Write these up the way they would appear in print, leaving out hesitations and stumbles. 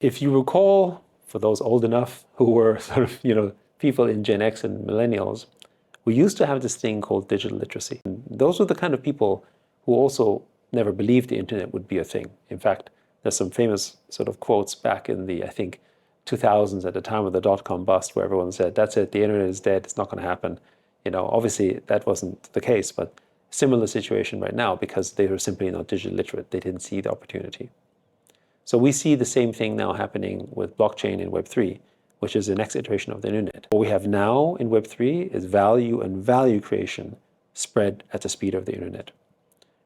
If you recall, for those old enough who were sort of, people in Gen X and millennials, we used to have this thing called digital literacy. And those were the kind of people who also never believed the internet would be a thing. In fact, there's some famous sort of quotes back in the, I think, 2000s at the time of the dot-com bust where everyone said, that's it, the internet is dead, it's not going to happen. Obviously that wasn't the case, but similar situation right now because they were simply not digital literate. They didn't see the opportunity. So we see the same thing now happening with blockchain in Web3, which is the next iteration of the internet. What we have now in Web3 is value and value creation spread at the speed of the internet.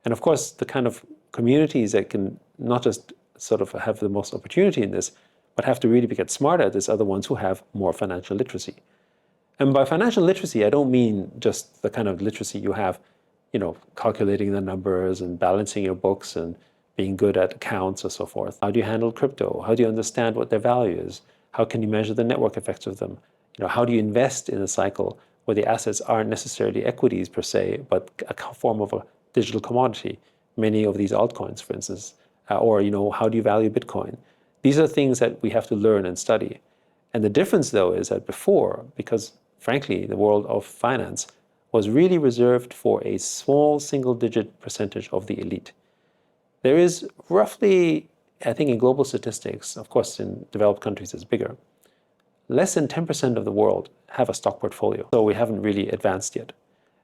And of course, the kind of communities that can not just sort of have the most opportunity in this, but have to really get smarter at this are the ones who have more financial literacy. And by financial literacy, I don't mean just the kind of literacy you have, calculating the numbers and balancing your books and being good at accounts or so forth. How do you handle crypto? How do you understand what their value is? How can you measure the network effects of them? How do you invest in a cycle where the assets aren't necessarily equities per se, but a form of a digital commodity? Many of these altcoins, for instance, or how do you value Bitcoin? These are things that we have to learn and study. And the difference, though, is that before, because frankly, the world of finance was really reserved for a small single-digit percentage of the elite. There is roughly, I think in global statistics, of course in developed countries it's bigger, less than 10% of the world have a stock portfolio. So we haven't really advanced yet.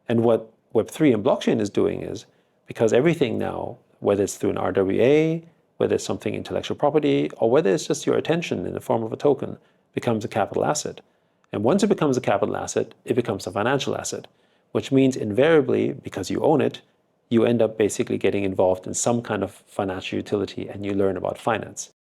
And what Web3 and blockchain is doing is, because everything now, whether it's through an RWA, whether it's something intellectual property, or whether it's just your attention in the form of a token, becomes a capital asset. And once it becomes a capital asset, it becomes a financial asset, which means invariably, because you own it, you end up basically getting involved in some kind of financial utility and you learn about finance.